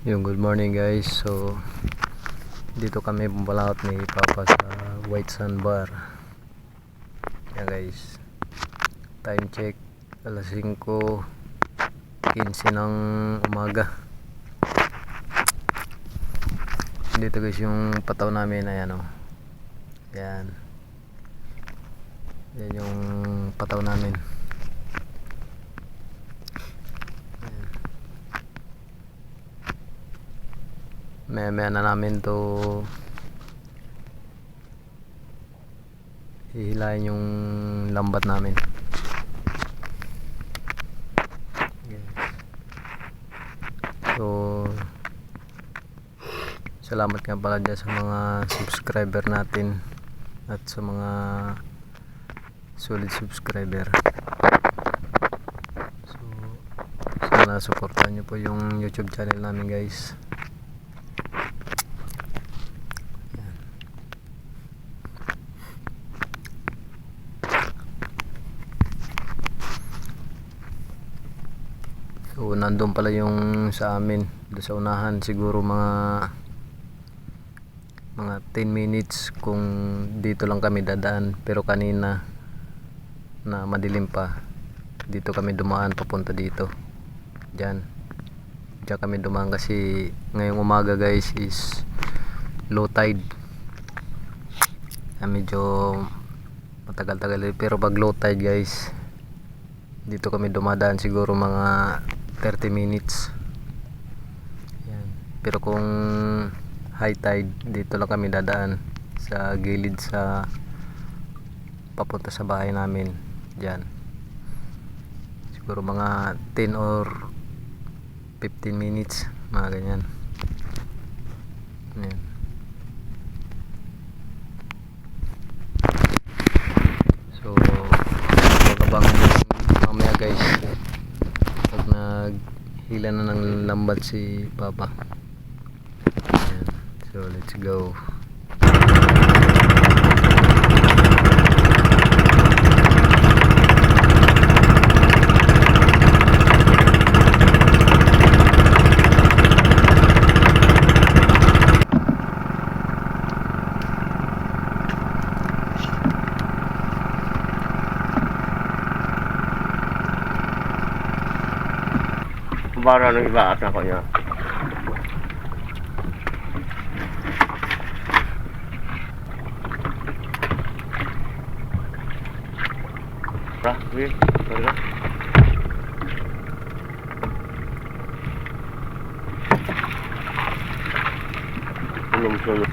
Yung good morning guys. So dito kami pumalakot ni Papa sa White Sand Bar. Yan guys. Time check alas 5:15 ng umaga. Dito guys yung pataw namin, ayan oh. Yan. Yan yung pataw namin. Maya na namin to hihilahin yung lambat namin. So salamat nga pala dyan sa mga subscriber natin at sa mga solid subscriber. So sana supportan nyo po yung YouTube channel namin guys. So nandun pala yung sa amin doon sa unahan, siguro mga 10 minutes kung dito lang kami dadaan, pero kanina na madilim pa dito kami dumaan papunta dito. Diyan kami dumaan kasi ngayong umaga guys is low tide. Medyo matagal-tagal pero pag low tide guys dito kami dumadaan siguro mga 30 minutes. Yan. Pero kung high tide dito lang kami dadaan sa gilid sa papunta sa bahay namin. Diyan siguro mga 10 or 15 minutes, mga ganyan. Yan. So magabang mamaya guys pag naghila na ng lambat si Papa. Ayan. So let's go. Para nung iba at ako niya. Wih, sorry. Belum solo.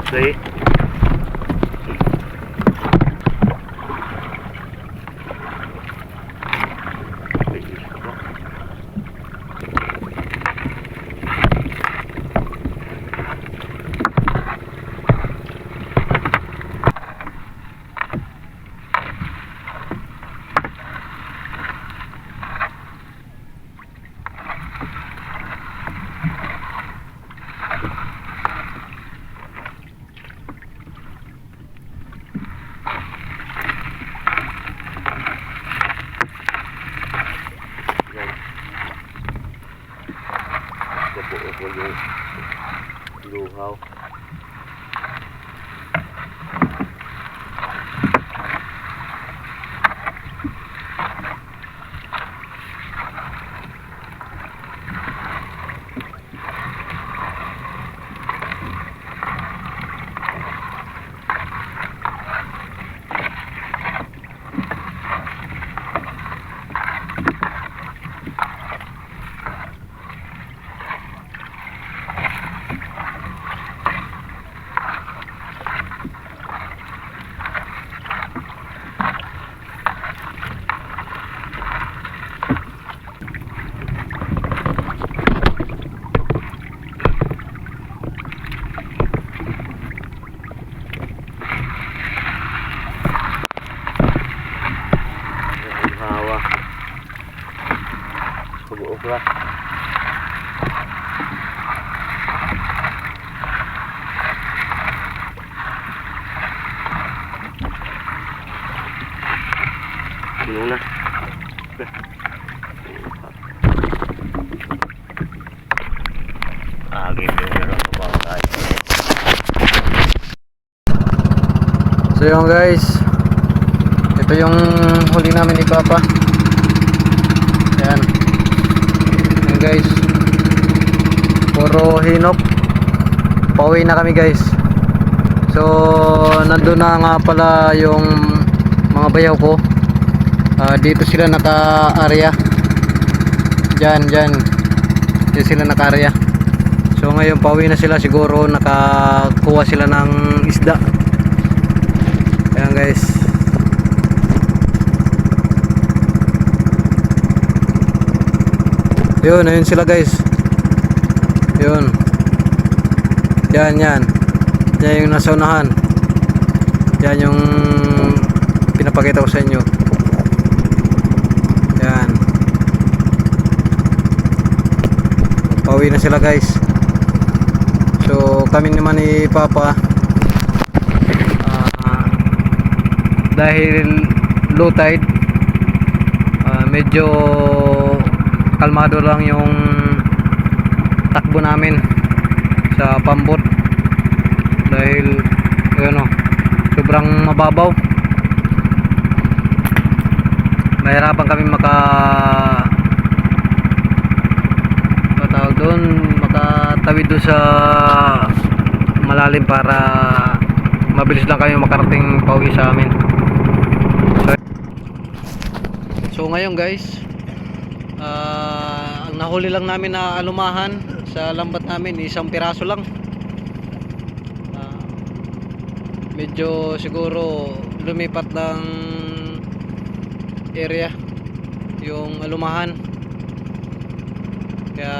See? Luhaw. nakita yung meron ko bang tayo. So yun guys, ito yung huli namin ni Papa. Ayan. Ayan guys, puro hinok. Pauwi na kami guys. So nandun na nga pala yung mga bayaw ko. Dito sila naka-area. Dyan. Dito sila naka-area. So ngayon pauwi na sila, siguro nakakuha sila ng isda. Ayan guys. Ayun sila guys. Yun. Yan. Yan yung nasa unahan. Yan yung pinapakita ko sa inyo. Yan. Pauwi na sila guys. So kami naman ni Papa, dahil low tide, medyo kalmado lang yung takbo namin sa pambot dahil sobrang mababaw. Mahirapan kami makatawid doon sa malalim para mabilis lang kami makarating pauwi sa amin. So ngayon guys, ang nahuli lang namin na alumahan sa lambat namin, isang piraso lang. Medyo siguro lumipat ng area yung alumahan, kaya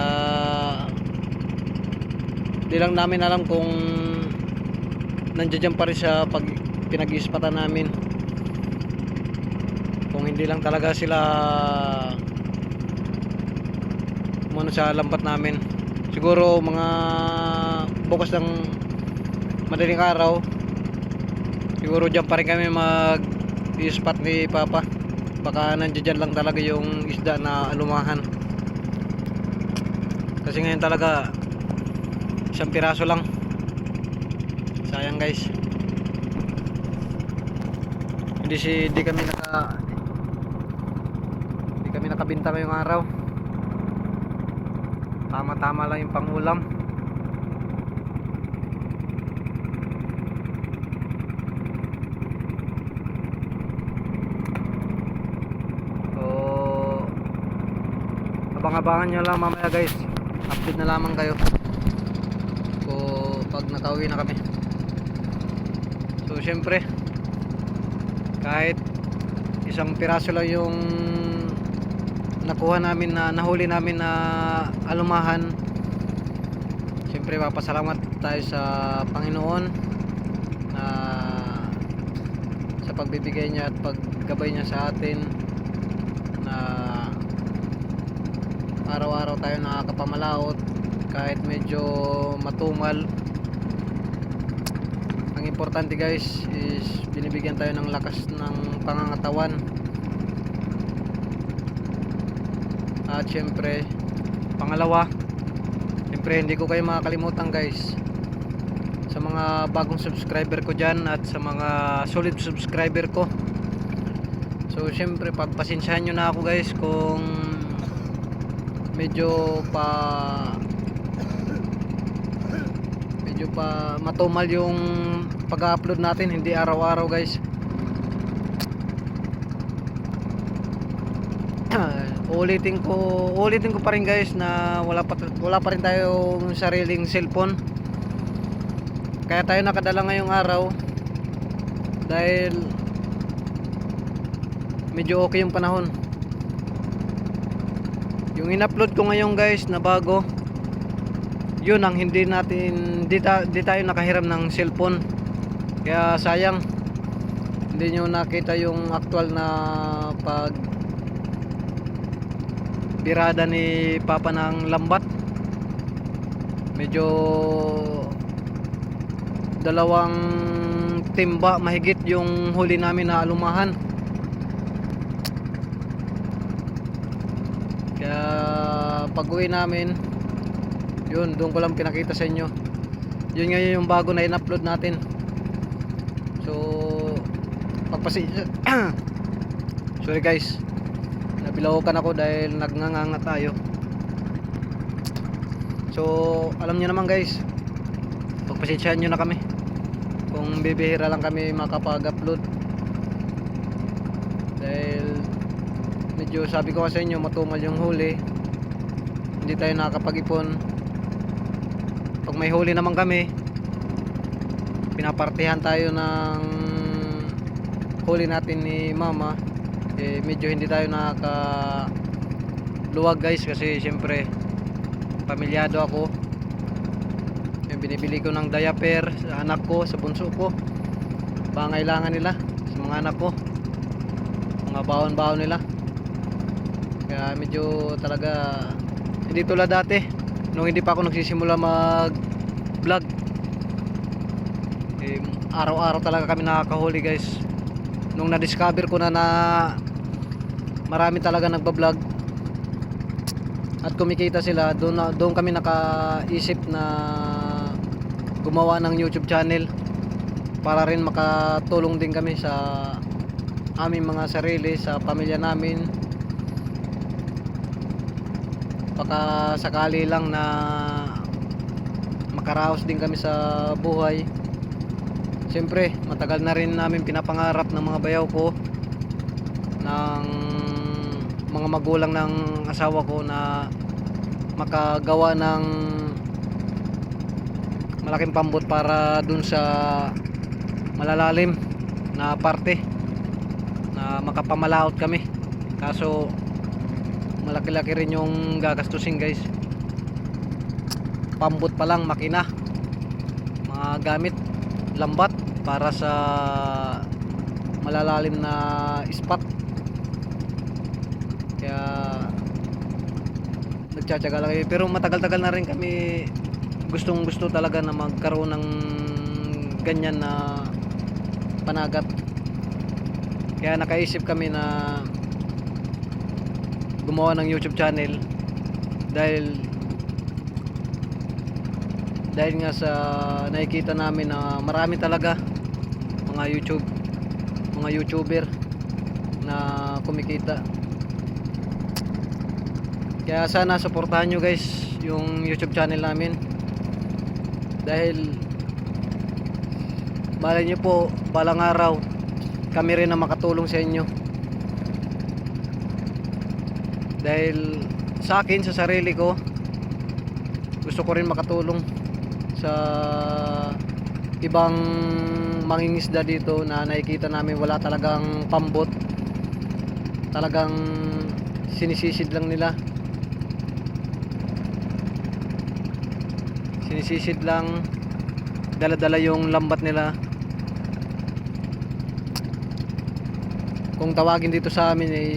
di lang namin alam kung nandiyan pa rin siya pag pinag-ispatan namin, kung hindi lang talaga sila muna sa lambat namin. Siguro mga bukas ng madaling araw, siguro dyan pa rin kami mag-spot ni Papa. Baka nandiyan lang talaga yung isda na alumahan, kasi ngayon talaga isang piraso lang. Sayang guys, hindi kami nakabinta ngayong araw. Tama lang yung pangulam. So abang-abangan nyo lang mamaya guys, update na lamang kayo pag nakauwi na kami. So syempre, kahit isang piraso lang yung nakuha namin, na nahuli namin na alumahan, syempre papasalamat tayo sa Panginoon na sa pagbibigay niya at paggabay niya sa atin, na araw-araw tayo nakakapamalaot kahit medyo matumal. Ang importante guys is binibigyan tayo ng lakas ng pangangatawan. At syempre, pangalawa, syempre hindi ko kayo makakalimutan guys, sa mga bagong subscriber ko dyan at sa mga solid subscriber ko. So syempre pagpasensyahan nyo na ako guys kung medyo pa matumal yung pag-upload natin, hindi araw-araw guys. Ulitin ko pa rin guys na wala pa rin tayong sariling cellphone, kaya tayo nakadala ngayong araw dahil medyo okay yung panahon. Yung in-upload ko ngayon guys na bago, yun ang hindi tayo nakahiram ng cellphone, kaya sayang hindi nyo nakita yung actual na pag birada ni Papa ng lambat. Medyo 2 timba mahigit yung huli namin na alumahan, kaya pag uwi namin Yun, doon ko lang pinakita sa inyo. Yun ngayon yung bago na in-upload natin. So sorry guys, nabilawakan ako dahil nagnganganga tayo. So alam niyo naman guys, pagpasensyahan nyo na kami kung bibihira lang kami makapag-upload dahil medyo, sabi ko sa inyo, matumal yung huli, hindi tayo nakakapag-ipon. Pag may huli naman kami, pinapartihan tayo ng huli natin ni mama, eh medyo hindi tayo nakakaluwag guys, kasi syempre pamilyado ako. Yung binibili ko ng diaper sa anak ko, sa bunso ko, pangailangan nila, sa mga anak ko, mga baon-baon nila. Kaya medyo talaga hindi tulad dati nung hindi pa ako nagsisimula mag vlog. Eh, araw-araw talaga kami nakakahuli guys. Nung na-discover ko na marami talaga nagba-vlog at kumikita sila, doon kami nakaisip na gumawa ng YouTube channel para rin makatulong din kami sa aming mga sarili, sa pamilya namin. Baka sakali lang na makaraos din kami sa buhay. Siyempre matagal na rin namin pinapangarap ng mga bayaw ko, ng mga magulang ng asawa ko, na makagawa ng malaking pambot para dun sa malalalim na parte, na makapamalaot kami. Kaso malaki-laki rin yung gagastusin guys. Pambot pa lang, makina, mga gamit, lambat para sa malalalim na spot. Kaya nagtsatsaga lang pero matagal-tagal na rin kami gustong gusto talaga na magkaroon ng ganyan na panagat. Kaya nakaisip kami na gumawa ng YouTube channel dahil nga sa nakikita namin na marami talaga mga YouTuber na kumikita. Kaya sana suportahan nyo guys yung YouTube channel namin, dahil malay nyo po balang araw kami rin na makatulong sa inyo. Dahil sa akin, sa sarili ko, gusto ko rin makatulong sa ibang mangingisda dito na nakikita namin wala talagang pambot, talagang sinisisid lang nila, sinisisid lang, dala-dala yung lambat nila. Kung tawagin dito sa amin ay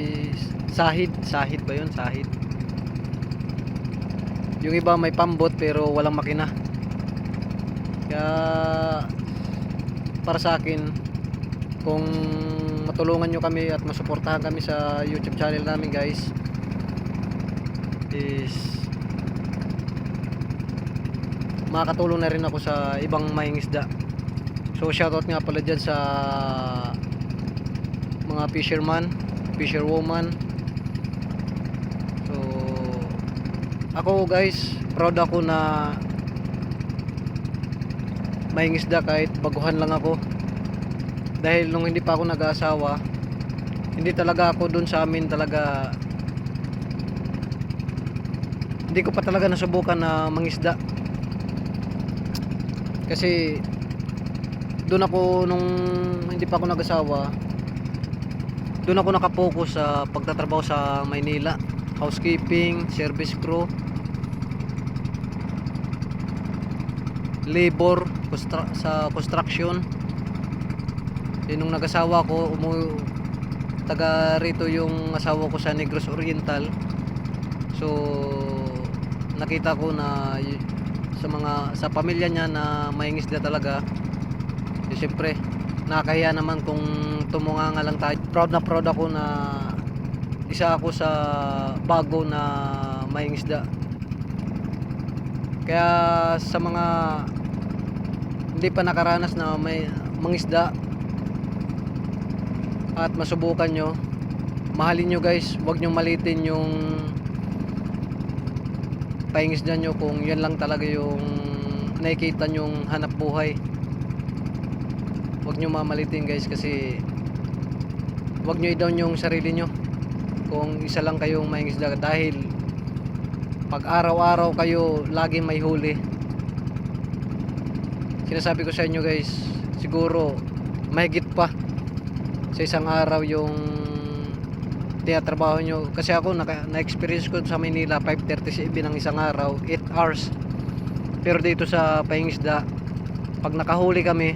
sahid ba yun? Sahid. Yung iba may pambot pero walang makina. Kaya para sa akin, kung matulungan nyo kami at masuportahan kami sa YouTube channel namin guys, is makakatulong na rin ako sa ibang mangingisda. So shoutout nga pala dyan sa mga fisherman, fisherwoman. So ako guys, proud ako na mangingisda kahit baguhan lang ako. Dahil nung hindi pa ako nag-aasawa, hindi talaga ako dun sa amin talaga, hindi ko pa talaga nasubukan na mangisda. Kasi doon ako, nung hindi pa ako nag-asawa, doon ako nakapokus sa pagtatrabaho sa Maynila, housekeeping, service crew, labor sa construction. Nung nag-asawa ko, taga rito yung asawa ko sa Negros Oriental. So nakita ko na sa pamilya niya na mangingisda talaga. So, siyempre nakakahiya naman kung tumunganga lang tayo. Proud na proud ako na isa ako sa bago na mangingisda. Kaya sa mga hindi pa nakaranas na may mangisda at masubukan nyo, mahalin nyo guys, huwag nyo malitin yung paingisda nyo kung yan lang talaga yung nakikita nyong hanap buhay. Huwag nyo mamalitin guys, kasi huwag nyo i-down yung sarili nyo kung isa lang kayong mangingisda, dahil pag araw-araw kayo lagi may huli, sinasabi ko sa inyo guys, siguro mahigit pa sa isang araw yung tinatrabaho nyo. Kasi ako na-experience ko sa Manila 5:37 ng isang araw, 8 hours. Pero dito sa paingisda, pag nakahuli kami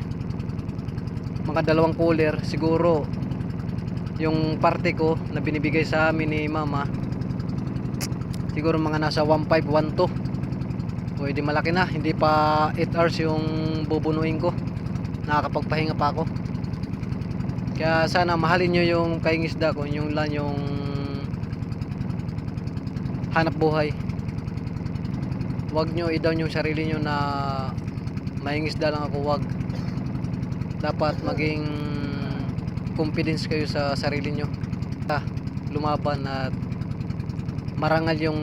mga 2 cooler, siguro yung parte ko na binibigay sa amin ni mama, siguro mga nasa 1.5, 1.2. O hindi malaki na, hindi pa 8 hours yung bubunuin ko, nakakapagpahinga pa ako. Kaya sana mahalin nyo yung paingisda ko, yung lang yung hanap buhay. Huwag nyo i-down yung sarili nyo na mahingisda lang ako, wag. Dapat maging confidence kayo sa sarili nyo, lumaban at marangal yung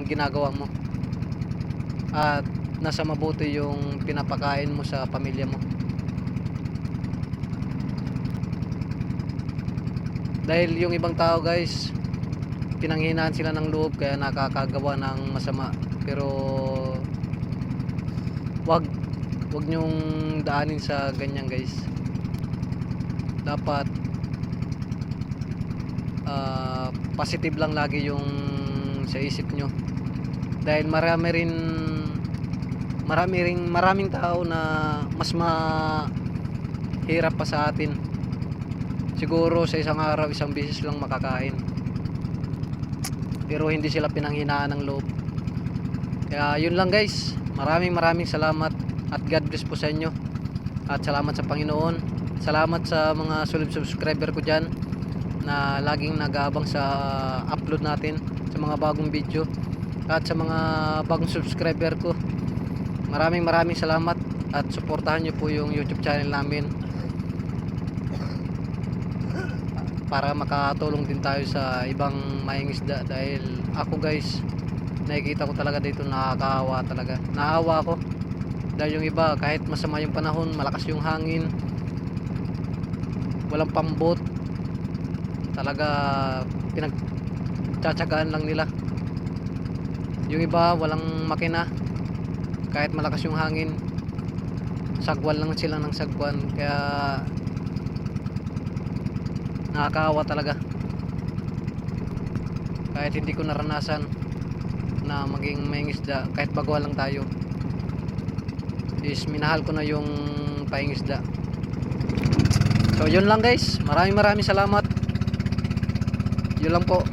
ginagawa mo, at nasa mabuti yung pinapakain mo sa pamilya mo. Dahil yung ibang tao guys, pinanghinaan sila ng loob kaya nakakagawa ng masama. Pero wag nyong daanin sa ganyan guys. Dapat positive lang lagi yung sa isip nyo, dahil maraming tao na mas mahirap pa sa atin. Siguro sa isang araw, isang beses lang makakain, pero hindi sila pinanghinaan ng loob. Kaya yun lang guys, maraming salamat at God bless po sa inyo, at salamat sa Panginoon. Salamat sa mga solid subscriber ko dyan na laging nag-aabang sa upload natin, sa mga bagong video, at sa mga bagong subscriber ko, maraming salamat, at suportahan nyo po yung YouTube channel namin para makatulong din tayo sa ibang mangingisda. Dahil ako guys, nakikita ko talaga dito, nakakaawa talaga, naawa ako. Dahil yung iba, kahit masama yung panahon, malakas yung hangin, walang pambot, talaga pinagtsatsagaan lang nila. Yung iba walang makina, kahit malakas yung hangin, sagwan lang sila ng sagwan. Kaya nakakaawa talaga. Kahit hindi ko naranasan na maging mangingisda, kahit baguhan lang tayo, is minahal ko na yung paingisda. So yun lang guys, maraming salamat. Yun lang po.